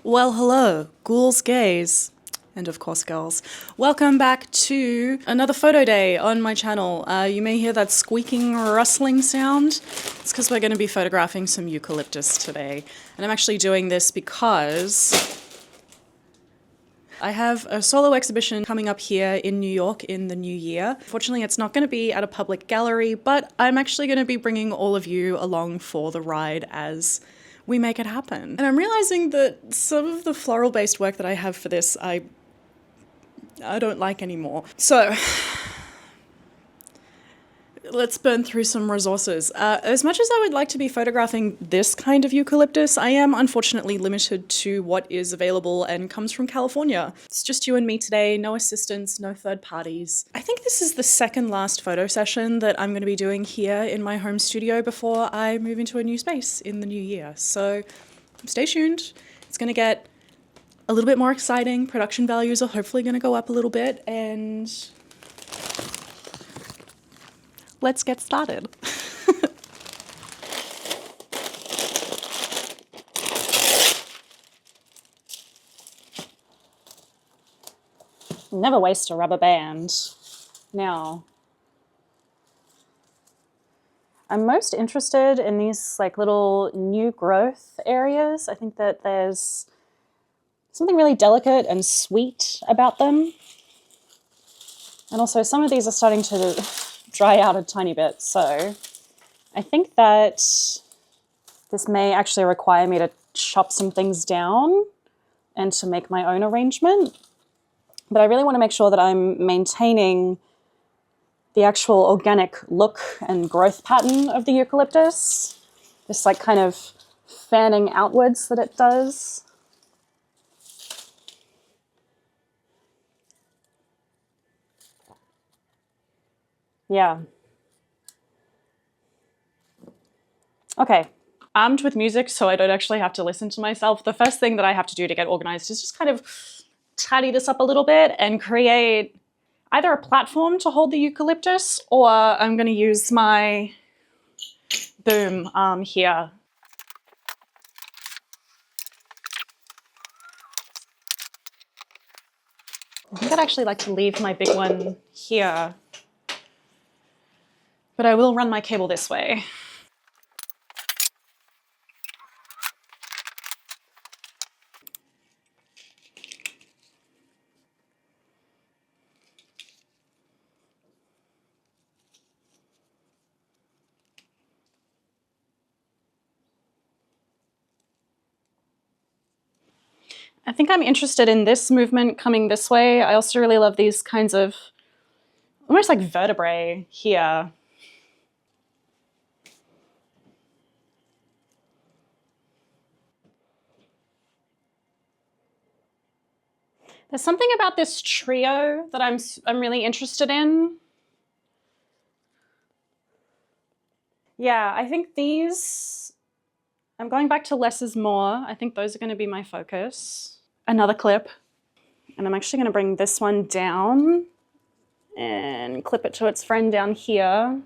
Well, hello, ghouls, gays, and of course girls. Welcome back to another photo day on my channel. You may hear that squeaking, rustling sound. It's because we're going to be photographing some eucalyptus today. And I'm actually doing this because I have a solo exhibition coming up here in New York in the new year. Fortunately, it's not going to be at a public gallery, but I'm actually going to be bringing all of you along for the ride as we make it happen. And I'm realizing that some of the floral-based work that I have for this, I don't like anymore. So let's burn through some resources. As much as I would like to be photographing this kind of eucalyptus, I am unfortunately limited to what is available and comes from California. It's just you and me today, no assistants, no third parties. I think this is the second last photo session that I'm going to be doing here in my home studio before I move into a new space in the new year. So stay tuned. It's going to get a little bit more exciting. Production values are hopefully going to go up a little bit, and let's get started. Never waste a rubber band. Now, I'm most interested in these like little new growth areas. I think that there's something really delicate and sweet about them. And also some of these are starting to dry out a tiny bit, so I think that this may actually require me to chop some things down and to make my own arrangement. But I really want to make sure that I'm maintaining the actual organic look and growth pattern of the eucalyptus. This like kind of fanning outwards that it does. Yeah. Okay, armed with music so I don't actually have to listen to myself, the first thing that I have to do to get organized is just kind of tidy this up a little bit and create either a platform to hold the eucalyptus, or I'm going to use my boom here. I think I'd actually like to leave my big one here, but I will run my cable this way. I think I'm interested in this movement coming this way. I also really love these kinds of almost like vertebrae here. There's something about this trio that I'm really interested in. Yeah, I think these, I'm going back to less is more. I think those are going to be my focus. Another clip. And I'm actually going to bring this one down and clip it to its friend down here.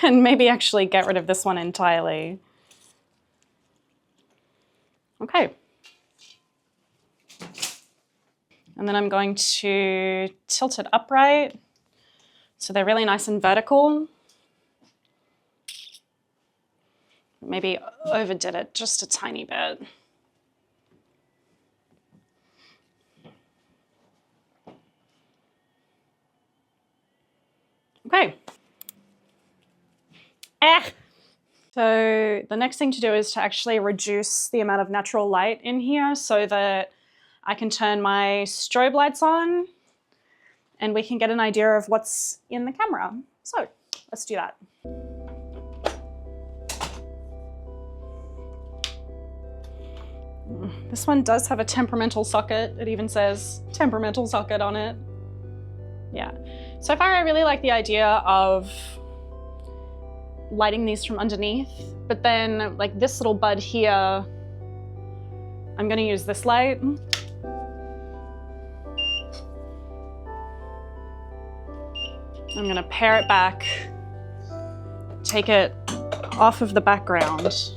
And maybe actually get rid of this one entirely. Okay. And then I'm going to tilt it upright so they're really nice and vertical. Maybe overdid it just a tiny bit. Okay. So the next thing to do is to actually reduce the amount of natural light in here so that I can turn my strobe lights on and we can get an idea of what's in the camera. So let's do that. This one does have a temperamental socket. It even says temperamental socket on it. Yeah. So far I really like the idea of lighting these from underneath, but then like this little bud here, I'm gonna use this light. I'm gonna pare it back, take it off of the background,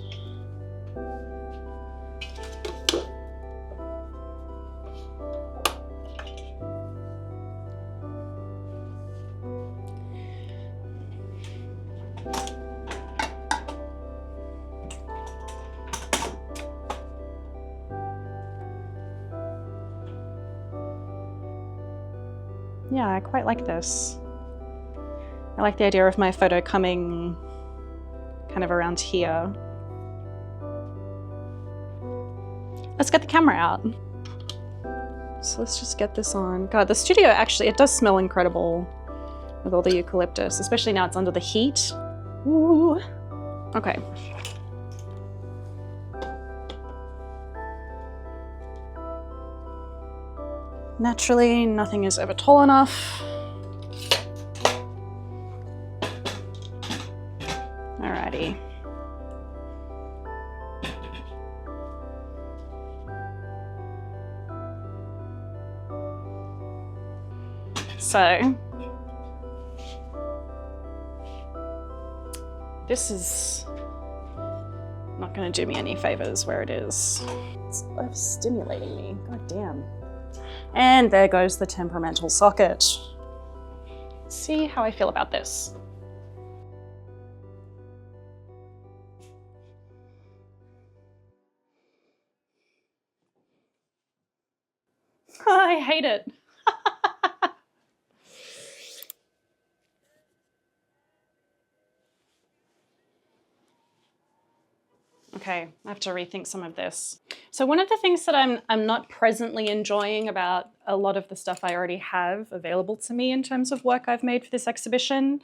Yeah, I quite like this. I like the idea of my photo coming kind of around here. Let's get the camera out. So let's just get this on. God, the studio actually, it does smell incredible with all the eucalyptus, especially now it's under the heat. Ooh. Okay. Naturally, nothing is ever tall enough. Alrighty. So, this is not going to do me any favors where it is. It's overstimulating me, god damn. And there goes the temperamental socket. Let's see how I feel about this. I hate it. Okay, I have to rethink some of this. So one of the things that I'm not presently enjoying about a lot of the stuff I already have available to me in terms of work I've made for this exhibition,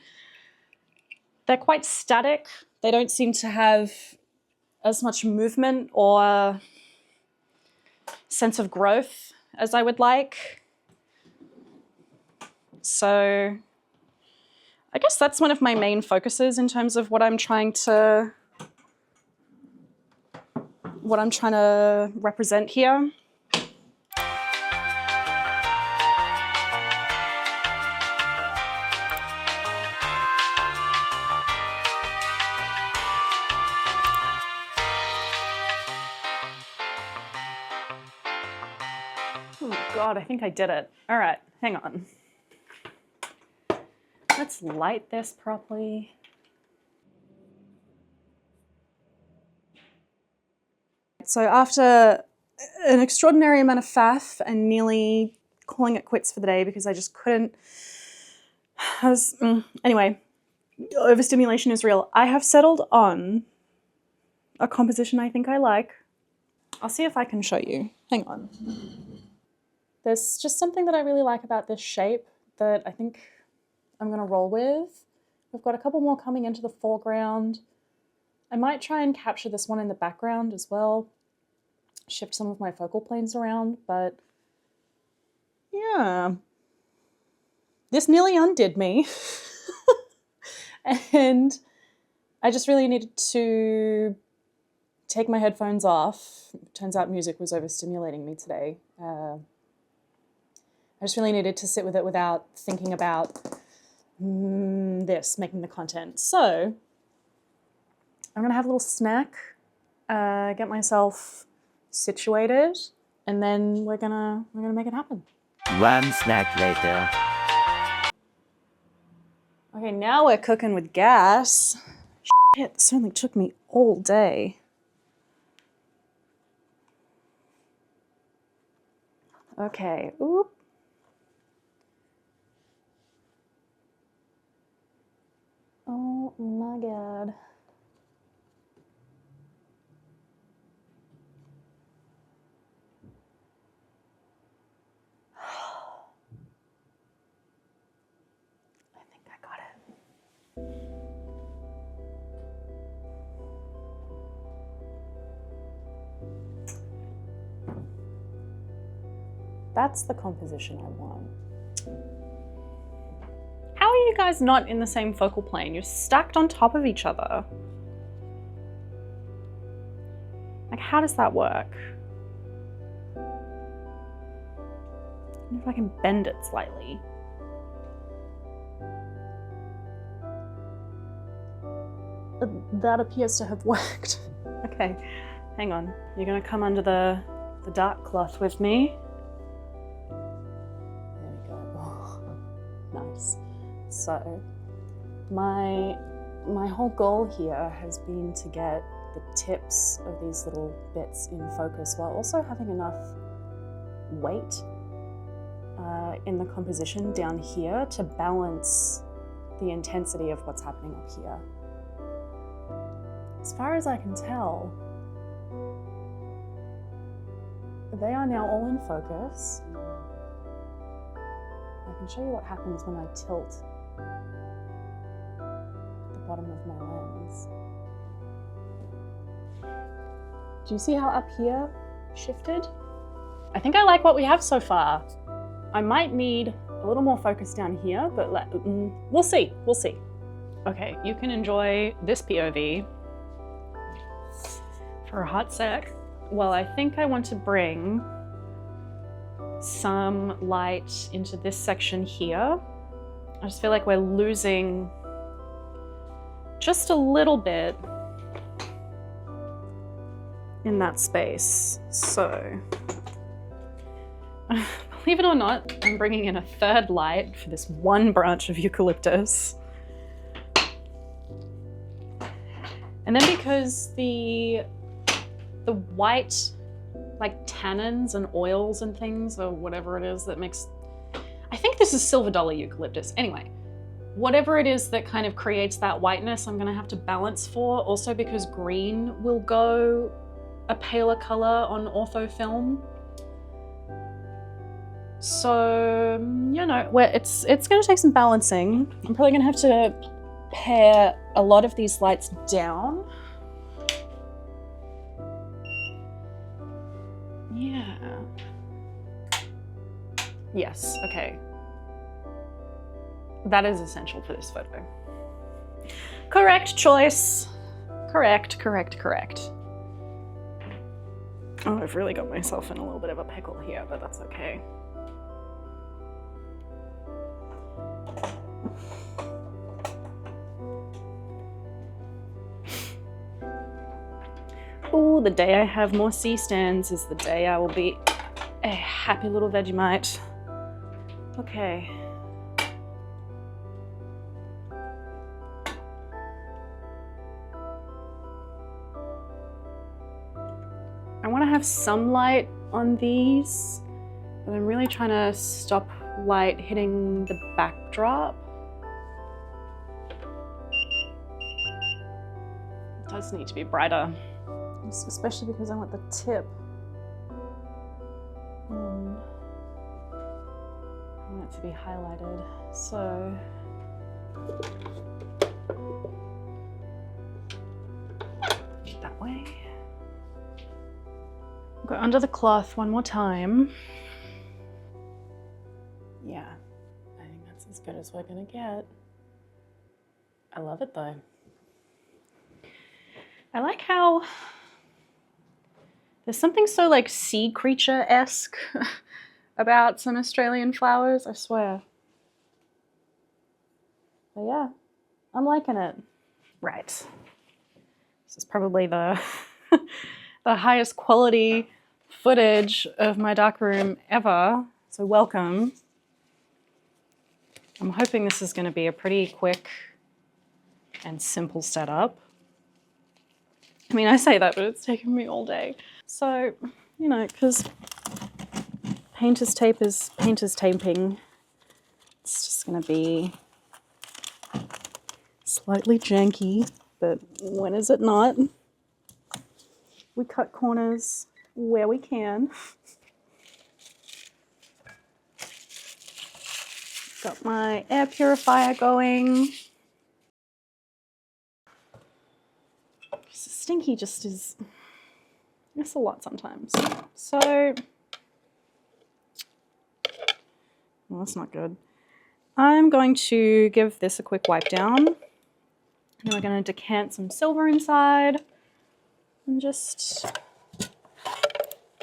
they're quite static. They don't seem to have as much movement or sense of growth as I would like. So I guess that's one of my main focuses in terms of what I'm trying to represent here. Oh God, I think I did it. All right, hang on. Let's light this properly. So after an extraordinary amount of faff and nearly calling it quits for the day because I just couldn't, anyway, overstimulation is real. I have settled on a composition I think I like. I'll see if I can show you. Hang on. There's just something that I really like about this shape that I think I'm gonna roll with. We've got a couple more coming into the foreground. I might try and capture this one in the background as well. Shift some of my focal planes around, but yeah. This nearly undid me. And I just really needed to take my headphones off. Turns out music was overstimulating me today. I just really needed to sit with it without thinking about making the content. So I'm gonna have a little snack, get myself situated, and then we're gonna make it happen. One snack later. Okay, now we're cooking with gas. Shit, this only took me all day. Okay, oop. Oh my God. I think I got it. That's the composition I want. How are you guys not in the same focal plane? You're stacked on top of each other. Like, how does that work? I wonder if I can bend it slightly. That appears to have worked. Okay, hang on. You're gonna come under the dark cloth with me. There we go. Oh, nice. So, my whole goal here has been to get the tips of these little bits in focus while also having enough weight in the composition down here to balance the intensity of what's happening up here. As far as I can tell, they are now all in focus. I can show you what happens when I tilt the bottom of my lens. Do you see how up here shifted? I think I like what we have so far. I might need a little more focus down here, but we'll see, we'll see. Okay, you can enjoy this POV for a hot sec. Well, I think I want to bring some light into this section here. I just feel like we're losing just a little bit in that space. So, believe it or not, I'm bringing in a third light for this one branch of eucalyptus. And then because the white, like tannins and oils and things, or whatever it is that makes, I think this is silver dollar eucalyptus. Anyway, whatever it is that kind of creates that whiteness, I'm gonna have to balance for. Also because green will go a paler color on ortho film. So, you know, it's gonna take some balancing. I'm probably gonna have to pare a lot of these lights down. Yeah. Yes, okay. That is essential for this photo. Correct choice. Correct, correct, correct. Oh, I've really got myself in a little bit of a pickle here, but that's okay. Ooh, the day I have more C-stands is the day I will be a happy little Vegemite. Okay. I want to have some light on these, but I'm really trying to stop light hitting the backdrop. It does need to be brighter, especially because I want the tip. I want it to be highlighted, so. That way. Go under the cloth one more time. Yeah, I think that's as good as we're gonna get. I love it though. I like how there's something so like sea creature-esque about some Australian flowers, I swear. But yeah, I'm liking it. Right. This is probably the the highest quality footage of my darkroom ever, so welcome. I'm hoping this is going to be a pretty quick and simple setup. I mean, I say that, but it's taken me all day. So, you know, because painter's tape is painter's taping, it's just going to be slightly janky, but when is it not? We cut corners where we can. Got my air purifier going. Stinky just is, it's a lot sometimes. So, well, that's not good. I'm going to give this a quick wipe down. Then we're going to decant some silver inside and just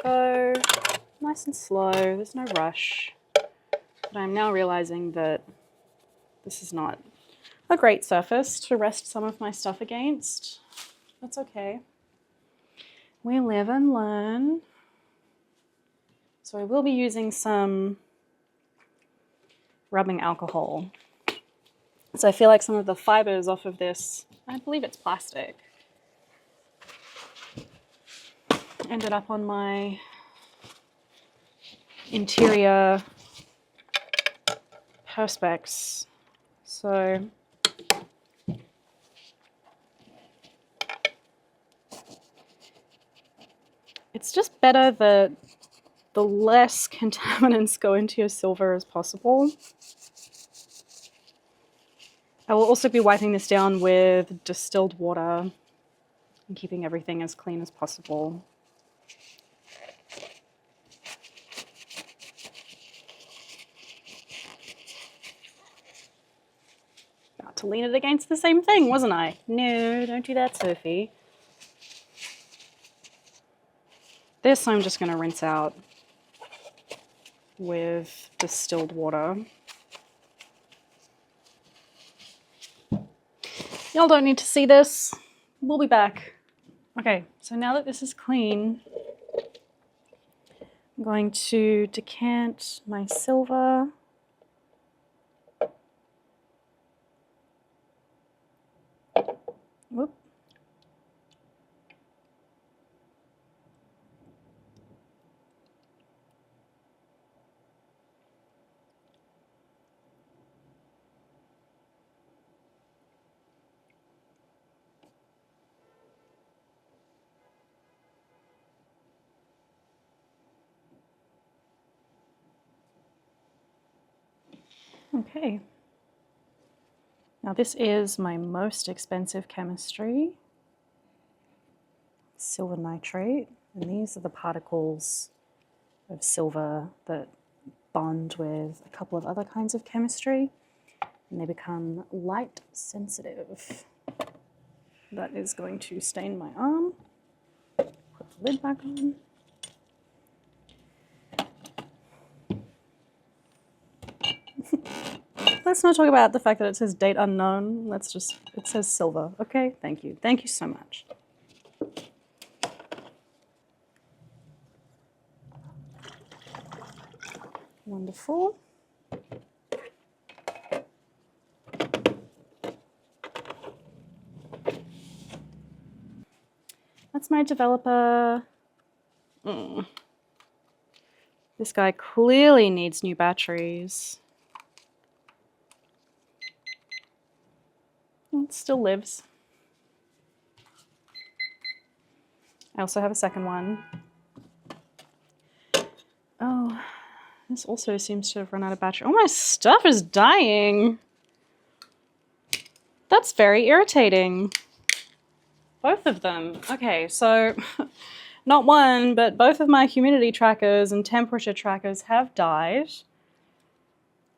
go nice and slow. There's no rush. But I'm now realizing that this is not a great surface to rest some of my stuff against. That's okay. We live and learn. So I will be using some rubbing alcohol. So I feel like some of the fibers off of this, I believe it's plastic, ended up on my interior perspex. So it's just better that the less contaminants go into your silver as possible. I will also be wiping this down with distilled water and keeping everything as clean as possible. About to lean it against the same thing, wasn't I? No, don't do that, Sophie. This I'm just going to rinse out with distilled water. Y'all don't need to see this. We'll be back. Okay, so now that this is clean, I'm going to decant my silver. Whoop. Okay. Now this is my most expensive chemistry, silver nitrate, and these are the particles of silver that bond with a couple of other kinds of chemistry, and they become light sensitive. That is going to stain my arm. Put the lid back on. Let's not talk about the fact that it says date unknown. Let's just, it says silver. Okay, thank you. Thank you so much. Wonderful. That's my developer. This guy clearly needs new batteries. It still lives. I also have a second one. Oh, this also seems to have run out of battery. Oh, my stuff is dying. That's very irritating. Both of them. Okay, so not one, but both of my humidity trackers and temperature trackers have died.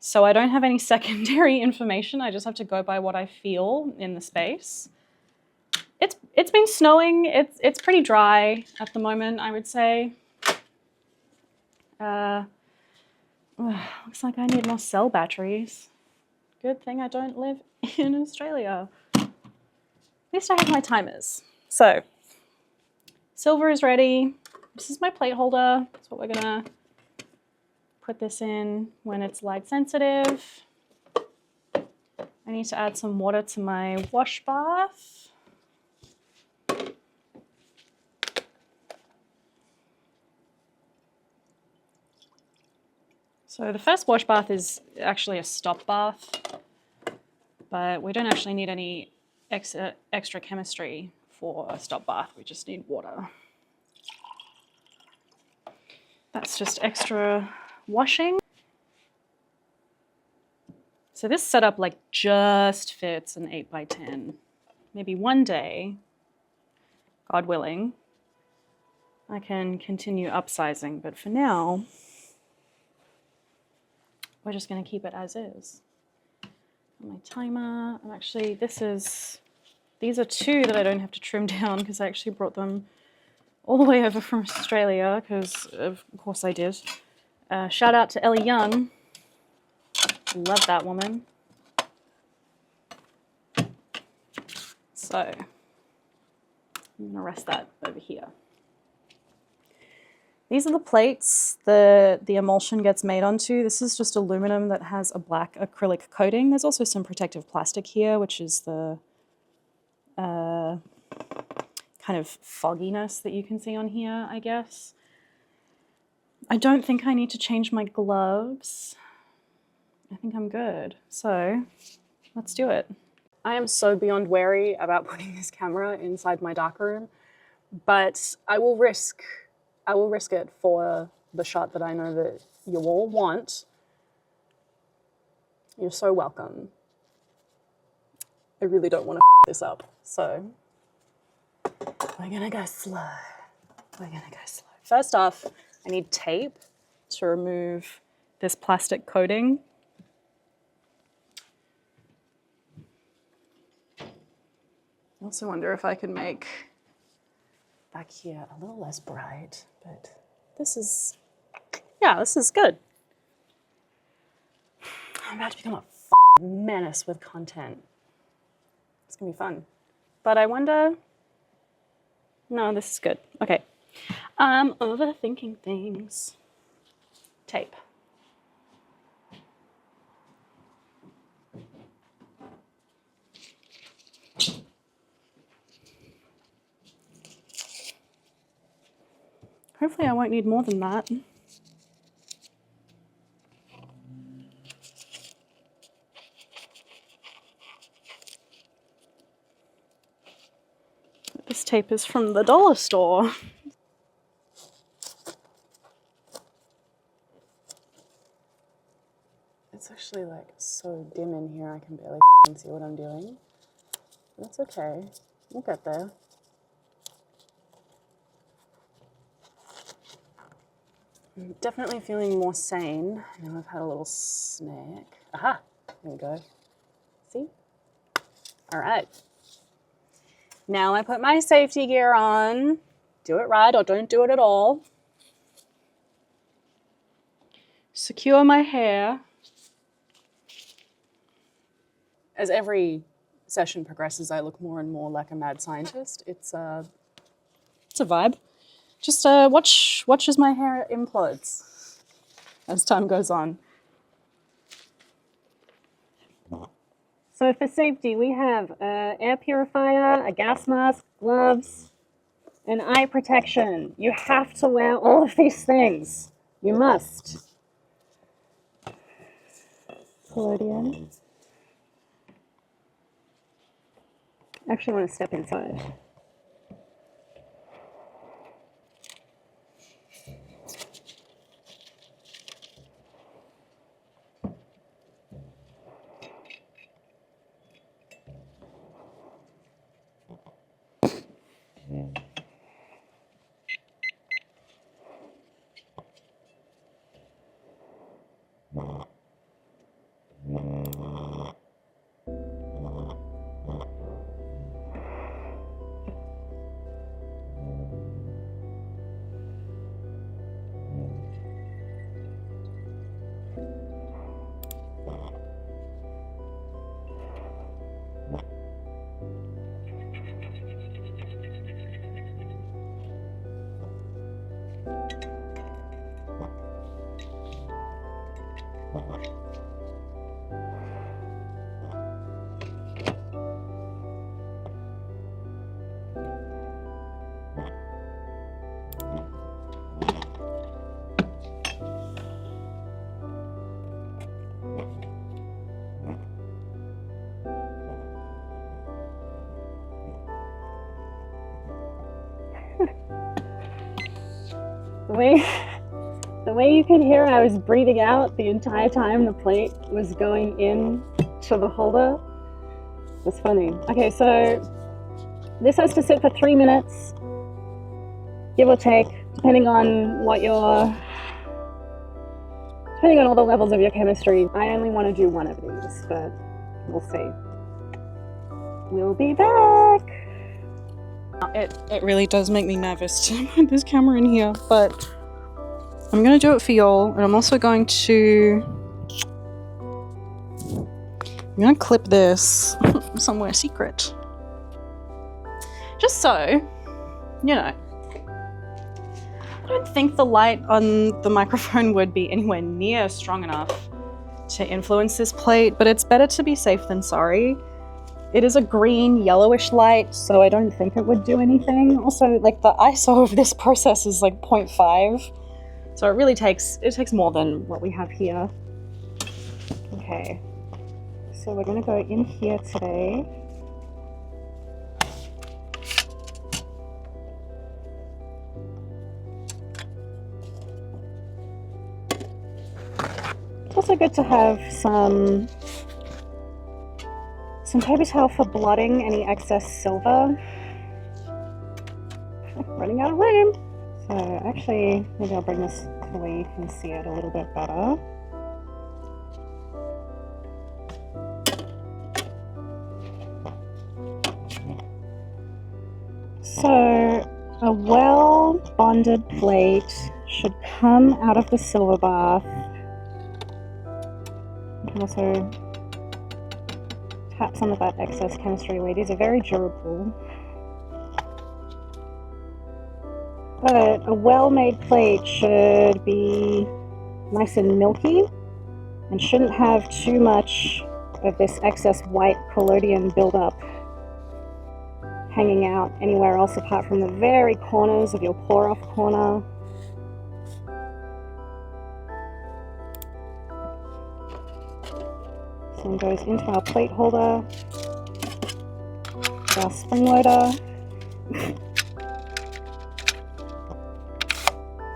So I don't have any secondary information. I just have to go by what I feel in the space. It's been snowing. It's pretty dry at the moment, I would say. Looks like I need more cell batteries. Good thing I don't live in Australia. At least I have my timers. So, silver is ready. This is my plate holder. That's what we're gonna put this in when it's light sensitive. I need to add some water to my wash bath. So the first wash bath is actually a stop bath, but we don't actually need any extra chemistry for a stop bath. We just need water. That's just extra washing. So this setup like just fits an 8x10. Maybe one day, God willing, I can continue upsizing, but for now, we're just going to keep it as is. My timer, I'm actually, these are two that I don't have to trim down because I actually brought them all the way over from Australia because of course I did. Shout out to Ellie Young. Love that woman. So I'm going to rest that over here. These are the plates the emulsion gets made onto. This is just aluminum that has a black acrylic coating. There's also some protective plastic here, which is the kind of fogginess that you can see on here, I guess. I don't think I need to change my gloves. I think I'm good. So let's do it. I am so beyond wary about putting this camera inside my darkroom, but I will risk it for the shot that I know that you all want. You're so welcome. I really don't want to this up, so we're gonna go slow. First off, I need tape to remove this plastic coating. I also wonder if I can make back here a little less bright, but this is good. I'm about to become a menace with content. It's gonna be fun. But I wonder, no, this is good. Okay, I'm overthinking things. Tape. Hopefully I won't need more than that. This tape is from the dollar store. It's actually like so dim in here I can barely see what I'm doing. That's okay, we'll get there. I'm definitely feeling more sane now I've had a little snack. Aha, there we go. See? All right. Now I put my safety gear on. Do it right or don't do it at all. Secure my hair. As every session progresses, I look more and more like a mad scientist. It's a vibe. Just watch as my hair implodes as time goes on. So for safety, we have an air purifier, a gas mask, gloves, and eye protection. You have to wear all of these things. You must. Collodion. I actually want to step inside. The way you could hear I was breathing out the entire time the plate was going in to the holder was funny. Okay, so this has to sit for 3 minutes, give or take, depending on all the levels of your chemistry. I only want to do one of these, but we'll see. We'll be back. It really does make me nervous to put this camera in here, but I'm gonna do it for y'all, and I'm also going to clip this somewhere secret. Just so, you know. I don't think the light on the microphone would be anywhere near strong enough to influence this plate, but it's better to be safe than sorry. It is a green, yellowish light, so I don't think it would do anything. Also, like, the ISO of this process is like 0.5, so it really takes more than what we have here. Okay. Okay, so we're going to go in here today. It's also good to have some paper towel for blotting any excess silver. Running out of room. So actually, maybe I'll bring this to the way you can see it a little bit better. So a well-bonded plate should come out of the silver bath. You can also tap some of that excess chemistry away. These are very durable. But a well-made plate should be nice and milky and shouldn't have too much of this excess white collodion buildup hanging out anywhere else apart from the very corners of your pour-off corner. So it goes into our plate holder, our spring loader,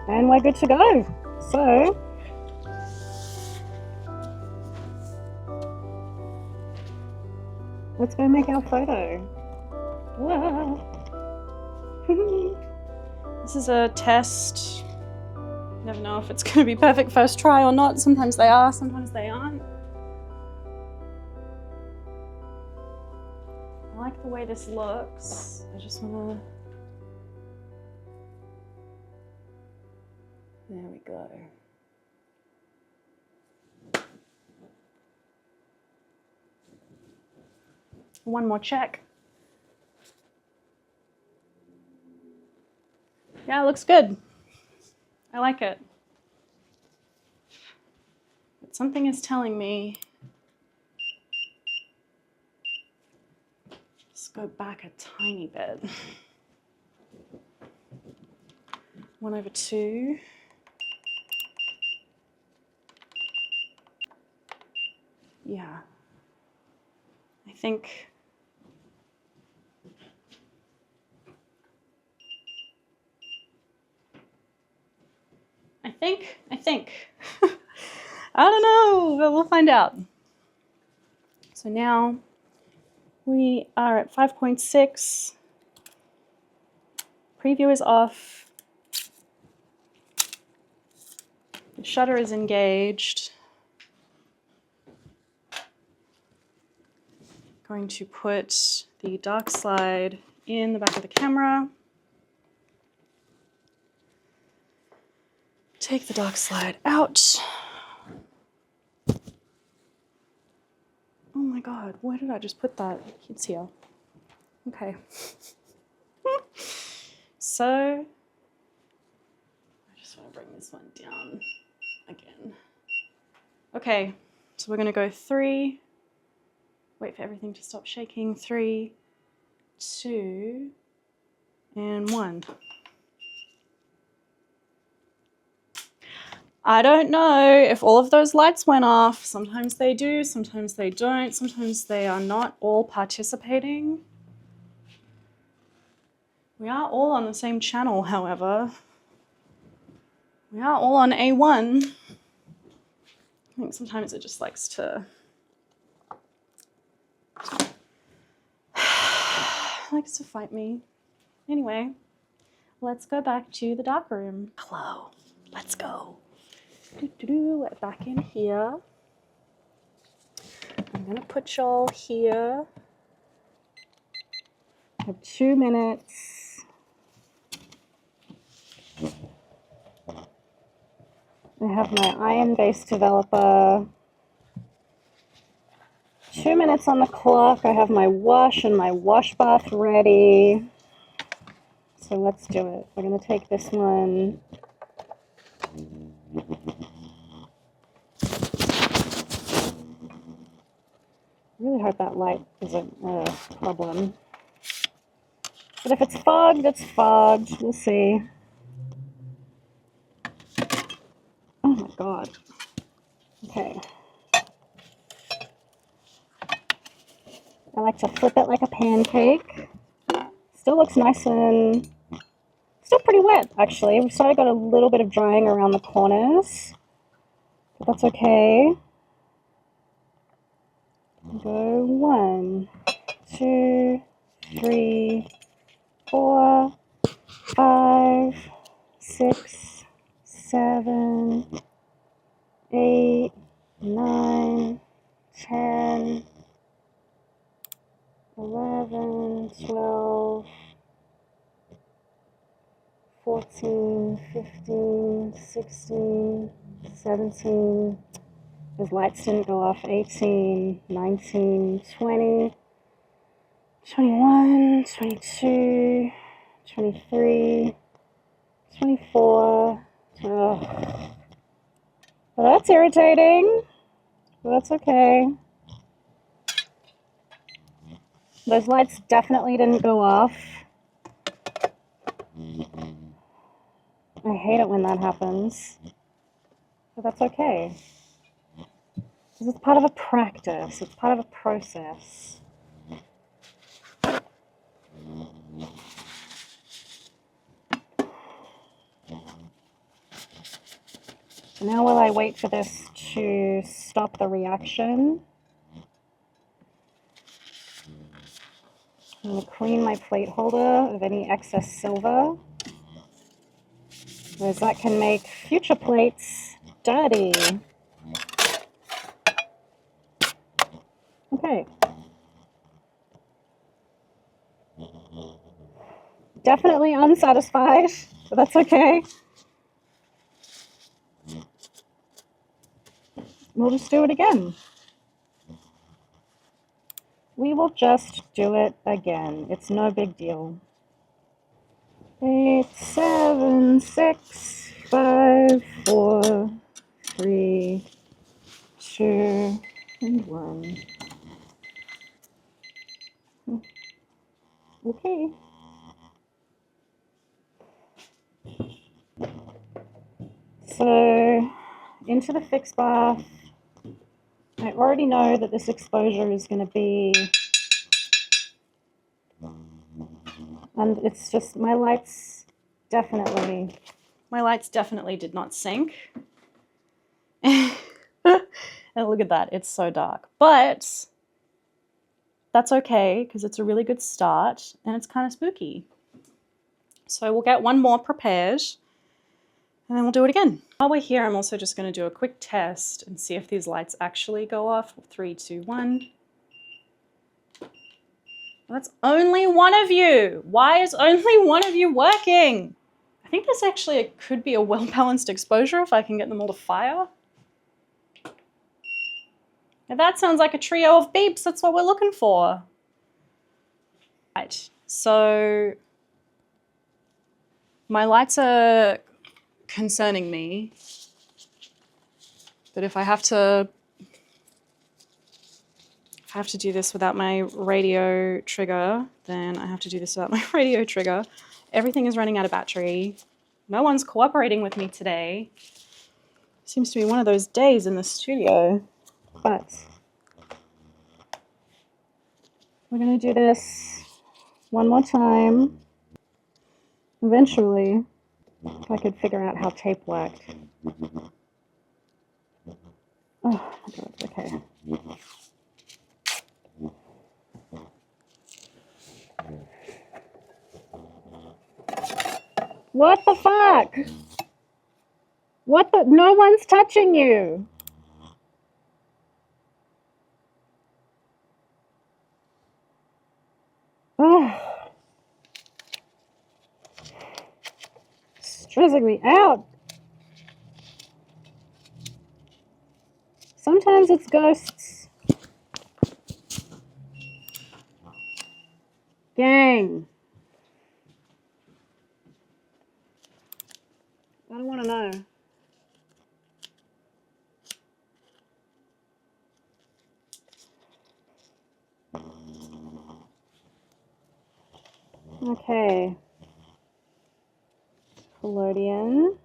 and we're good to go. So let's go make our photo. This is a test. Never know if it's going to be perfect first try or not. Sometimes they are, sometimes they aren't. I like the way this looks. I just want to... There we go. One more check. Yeah, it looks good. I like it. But something is telling me, let's go back a tiny bit. 1/2. Yeah. I think I don't know, but we'll find out. So now we are at 5.6. Preview is off. The shutter is engaged. Going to put the dark slide in the back of the camera. Take the dark slide out. Oh my God, where did I just put that? It's here. Okay. So, I just want to bring this one down again. Okay, so we're going to go 3. Wait for everything to stop shaking. 3, 2, and 1. I don't know if all of those lights went off. Sometimes they do, sometimes they don't. Sometimes they are not all participating. We are all on the same channel, however. We are all on A1. I think sometimes it just likes to fight me. Anyway, let's go back to the darkroom. Hello, let's go. We're back in here. I'm gonna put y'all here. I have 2 minutes. I have my iron-based developer. 2 minutes on the clock. I have my wash and my wash bath ready. So let's do it. We're going to take this one. I really hope that light isn't a problem. But if it's fogged, it's fogged. We'll see. Oh my God. Okay. I like to flip it like a pancake. Still looks nice and still pretty wet, actually. We've sort of got a little bit of drying around the corners, but that's okay. Go 1, 2, 3, 4, 5, 6, 7, 8, 9, 10, 11, 12, 14, 15, 16, 17. Those lights didn't go off. 18, 19, 20, 21, 22, 23, 24. Oh. Well, that's irritating. But that's okay. Those lights definitely didn't go off. I hate it when that happens. But that's okay. Because it's part of a practice. It's part of a process. So now while I wait for this to stop the reaction, I'm going to clean my plate holder of any excess silver, because that can make future plates dirty. Okay. Definitely unsatisfied, but that's okay. We'll just do it again. We will just do it again. It's no big deal. 8, 7, 6, 5, 4, 3, 2, and 1. Okay. So, into the fix bath. I already know that this exposure is going to be, and it's just, my lights definitely did not sync. And look at that, it's so dark. But that's okay, because it's a really good start, and it's kind of spooky. So we'll get one more prepared, and then we'll do it again. While we're here, I'm also just going to do a quick test and see if these lights actually go off. 3, 2, 1. That's only one of you. Why is only one of you working? I think this actually could be a well-balanced exposure if I can get them all to fire. Now that sounds like a trio of beeps. That's what we're looking for. Right, so my lights are concerning me, but if I have to do this without my radio trigger, then I have to do this without my radio trigger. Everything is running out of battery. No one's cooperating with me today. Seems to be one of those days in the studio. But we're going to do this one more time. Eventually, if I could figure out how tape worked. Oh my god, okay. What the fuck? What the? No one's touching you. Oh. Stressing me out. Sometimes it's ghosts. Gang. I don't want to know. Okay. Collodion.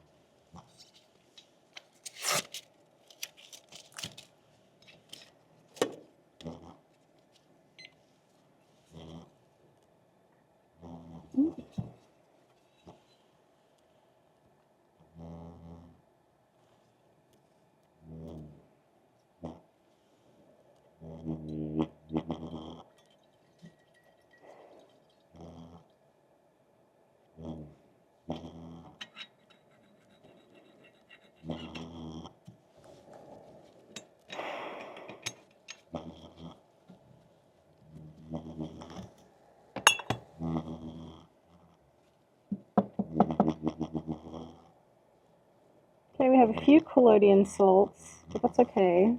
we have a few collodion salts, but that's okay.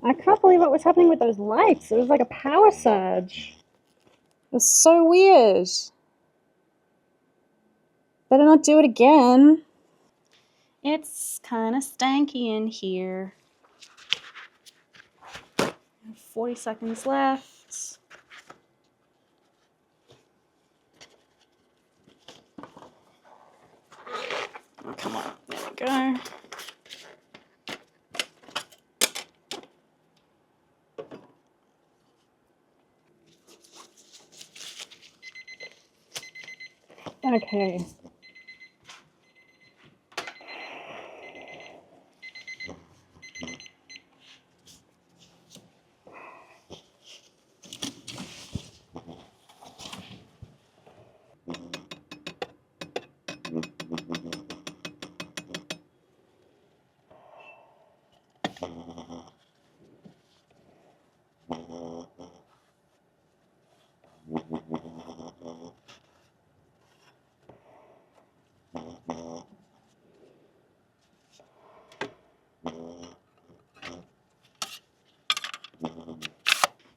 I can't believe what was happening with those lights. It was like a power surge. It's so weird. Better not do it again. It's kind of stanky in here. 40 seconds left. Oh, come on. There we go. Okay.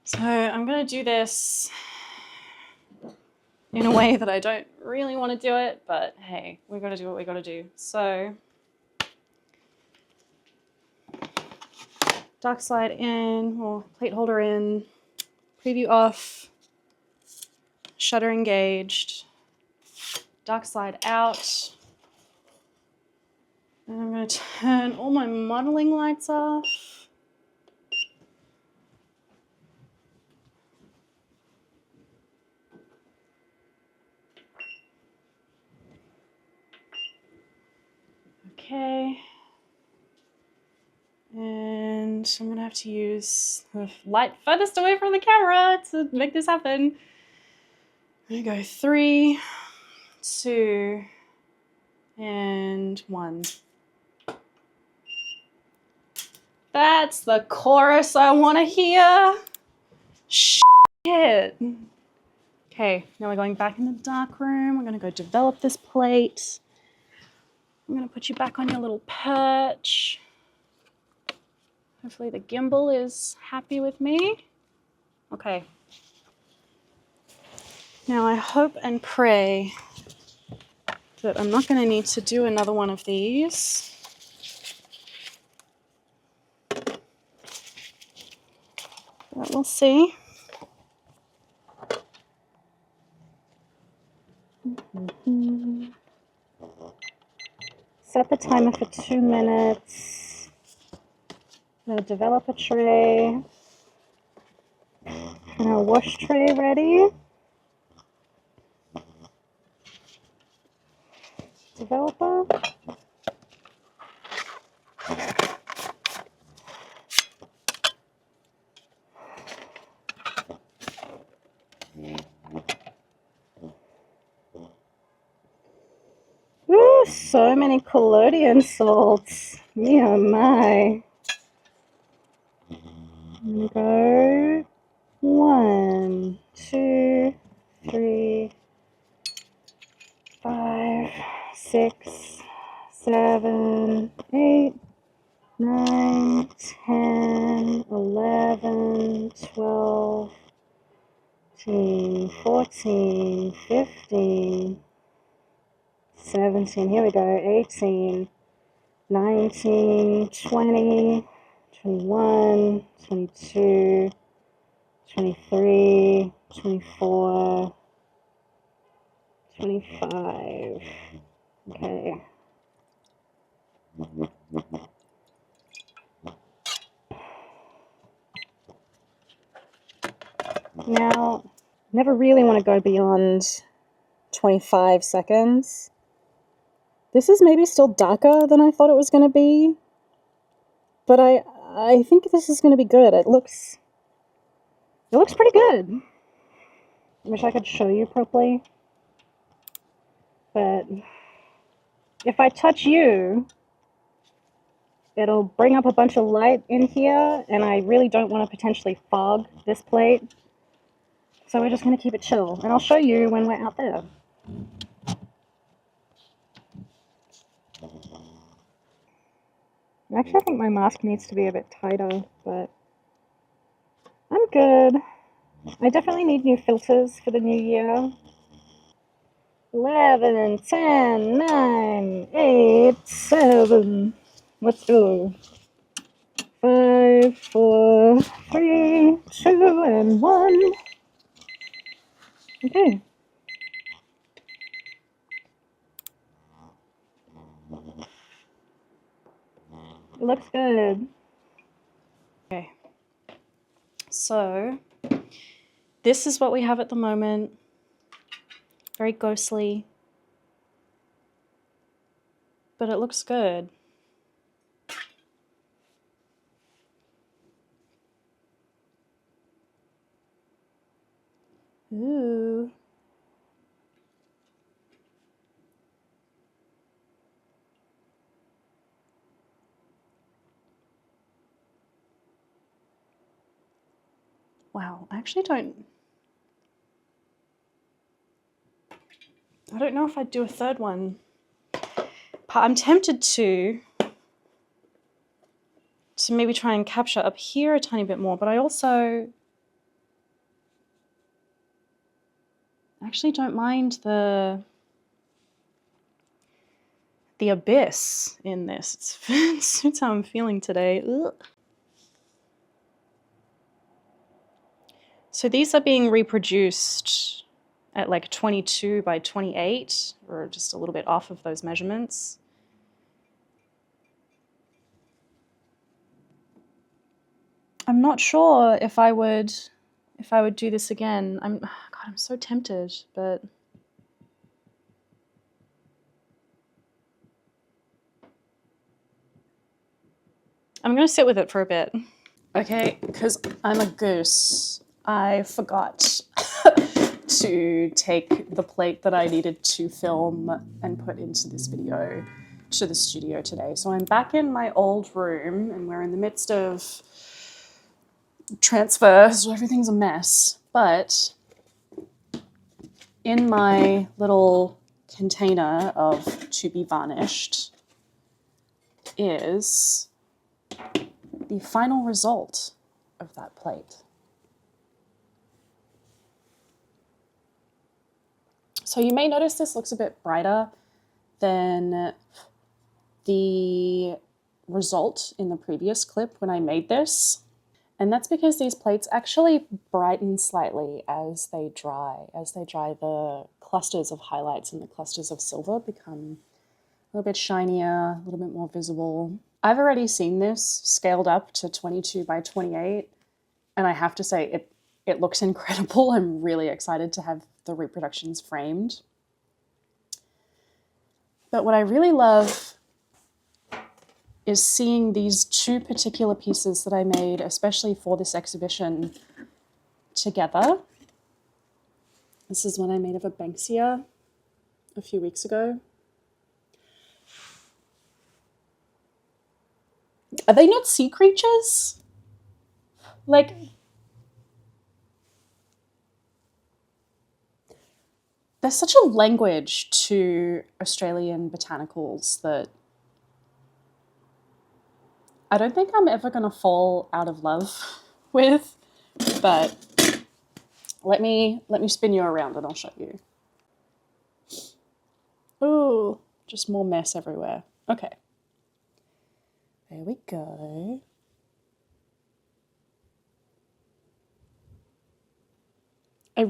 So I'm going to do this in a way that I don't really want to do it, but hey, we got to do what we got to do. So dark slide in, or plate holder in, preview off, shutter engaged, dark slide out. And I'm going to turn all my modeling lights off. Okay. And I'm going to have to use the light furthest away from the camera to make this happen. I'm going to go 3, 2, and 1. That's the chorus I want to hear. Shit. Okay, now we're going back in the dark room. We're going to go develop this plate. I'm going to put you back on your little perch. Hopefully the gimbal is happy with me. Okay. Now I hope and pray that I'm not going to need to do another one of these. But we'll see. Set the timer for 2 minutes. I'm going to develop a tray. And our wash tray ready. Developer. Ooh, so many collodion salts. Me oh my. Go 1, 2, 3, 5, 6, 7, 8, 9, 10, 11, 12, 13, 14, 15, 17, here we go, 18, 19, 20, 21, 22, 23, 24, 25. Okay. Now, never really want to go beyond 25 seconds. This is maybe still darker than I thought it was going to be, but I think this is going to be good. It looks pretty good. I wish I could show you properly. But if I touch you, it'll bring up a bunch of light in here, and I really don't want to potentially fog this plate. So we're just going to keep it chill, and I'll show you when we're out there. Actually, I think my mask needs to be a bit tighter, but I'm good. I definitely need new filters for the new year. 11, 10, 9, 8, 7. Let's go. 5, 4, 3, 2, and 1. Okay. It looks good. Okay. So, this is what we have at the moment. Very ghostly. But it looks good. Ooh. Wow, I actually don't know if I'd do a third one. I'm tempted to maybe try and capture up here a tiny bit more, but I also actually don't mind the abyss in this. It suits how I'm feeling today. Ugh. So these are being reproduced at like 22 by 28, or just a little bit off of those measurements. I'm not sure if I would do this again. God, I'm so tempted, but I'm gonna sit with it for a bit. Okay, because I'm a goose, I forgot to take the plate that I needed to film and put into this video to the studio today. So I'm back in my old room, and we're in the midst of transfer, so everything's a mess. But in my little container of to be varnished is the final result of that plate. So you may notice this looks a bit brighter than the result in the previous clip when I made this. And that's because these plates actually brighten slightly as they dry. As they dry, the clusters of highlights and the clusters of silver become a little bit shinier, a little bit more visible. I've already seen this scaled up to 22 by 28, and I have to say it looks incredible. I'm really excited to have the reproductions framed. But what I really love is seeing these two particular pieces that I made, especially for this exhibition, together. This is one I made of a Banksia a few weeks ago. Are they not sea creatures? Like, there's such a language to Australian botanicals that I don't think I'm ever going to fall out of love with, but let me spin you around and I'll show you. Ooh, just more mess everywhere. Okay. There we go. I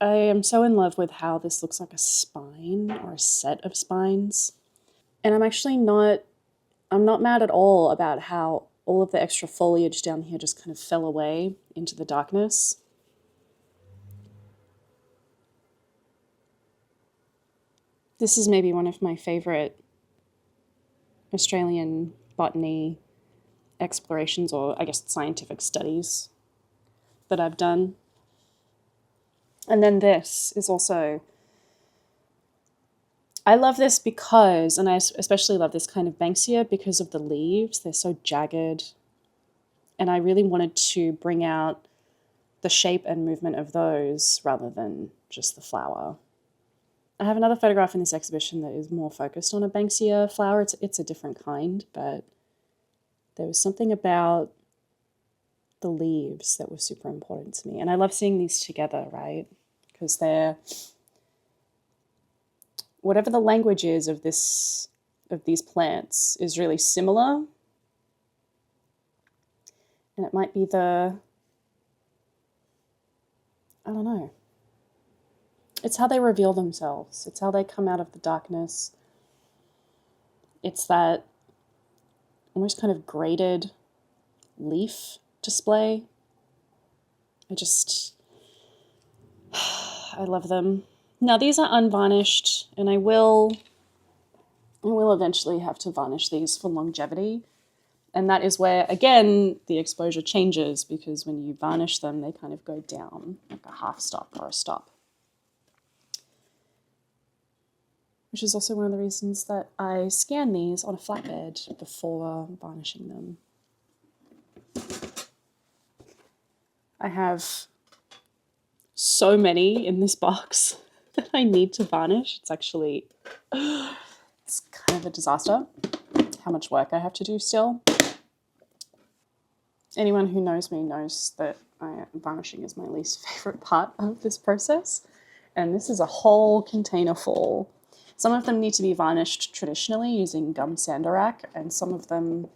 am so in love with how this looks like a spine or a set of spines. And I'm not mad at all about how all of the extra foliage down here just kind of fell away into the darkness. This is maybe one of my favorite Australian botany explorations, or I guess scientific studies that I've done. And then this is also I love this because, and I especially love this kind of Banksia because of the leaves. They're so jagged. And I really wanted to bring out the shape and movement of those rather than just the flower. I have another photograph in this exhibition that is more focused on a Banksia flower. It's a different kind, but there was something about the leaves that was super important to me. And I love seeing these together, right? Because they're, whatever the language is of these plants is really similar. And it might be the, I don't know. It's how they reveal themselves. It's how they come out of the darkness. It's that almost kind of graded leaf display. I love them. Now these are unvarnished, and I will eventually have to varnish these for longevity. And that is where, again, the exposure changes, because when you varnish them, they kind of go down like a half stop or a stop. Which is also one of the reasons that I scan these on a flatbed before varnishing them. I have so many in this box that I need to varnish. It's actually, it's kind of a disaster how much work I have to do still. Anyone who knows me knows that varnishing is my least favorite part of this process. And this is a whole container full. Some of them need to be varnished traditionally using gum sandarac, and some of them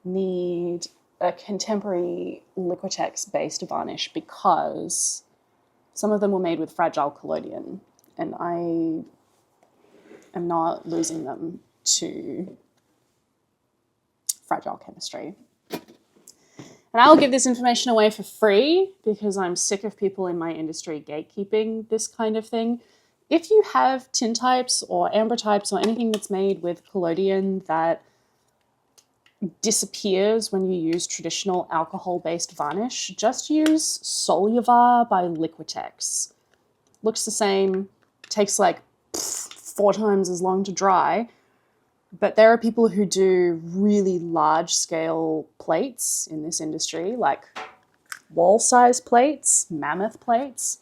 need a contemporary Liquitex based varnish because some of them were made with fragile collodion, and I am not losing them to fragile chemistry. And I will give this information away for free because I'm sick of people in my industry gatekeeping this kind of thing. If you have tintypes or ambrotypes or anything that's made with collodion that disappears when you use traditional alcohol-based varnish, just use Soluvar by Liquitex. Looks the same, takes like 4 times as long to dry, but there are people who do really large-scale plates in this industry, like wall-size plates, mammoth plates,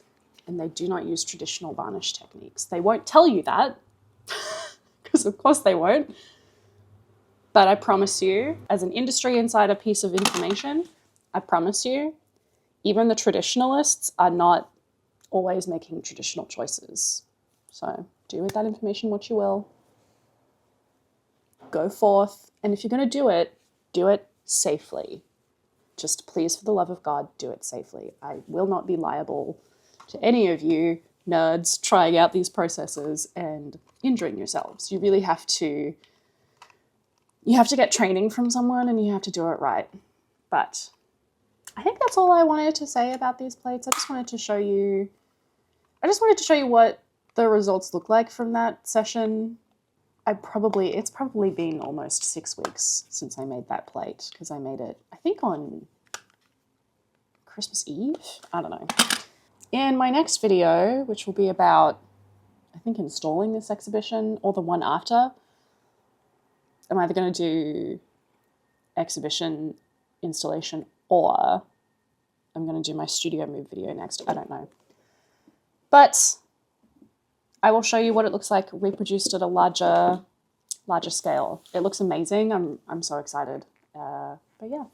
and they do not use traditional varnish techniques. They won't tell you that, because of course they won't. But I promise you, as an industry insider piece of information, I promise you, even the traditionalists are not always making traditional choices. So do with that information what you will. Go forth, and if you're going to do it safely. Just please, for the love of God, do it safely. I will not be liable to any of you nerds trying out these processes and injuring yourselves. You really have to, get training from someone, and you have to do it right. But I think that's all I wanted to say about these plates. I just wanted to show you what the results look like from that session. It's probably been almost 6 weeks since I made that plate, because I made it, I think, on Christmas Eve? I don't know. In my next video, which will be about, I think, installing this exhibition, or the one after, I'm either going to do exhibition installation, or I'm going to do my studio move video next. I don't know. But I will show you what it looks like reproduced at a larger scale. It looks amazing. I'm so excited. But yeah.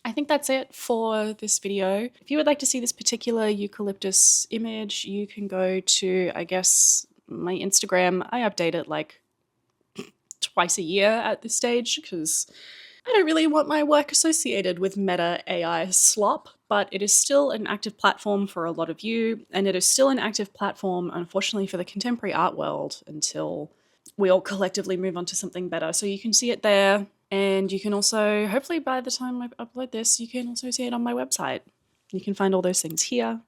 I think that's it for this video. If you would like to see this particular eucalyptus image, you can go to, I guess, my Instagram. I update it like twice a year at this stage because I don't really want my work associated with meta AI slop, but it is still an active platform for a lot of you, and it is still an active platform, unfortunately, for the contemporary art world until we all collectively move on to something better. So you can see it there. And you can also, hopefully by the time I upload this, you can also see it on my website. You can find all those things here.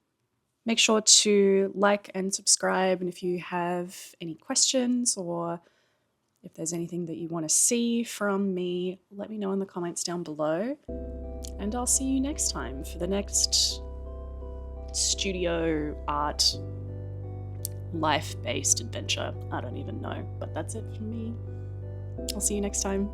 Make sure to like and subscribe. And if you have any questions or if there's anything that you want to see from me, let me know in the comments down below. And I'll see you next time for the next studio art life-based adventure. I don't even know, but that's it from me. I'll see you next time.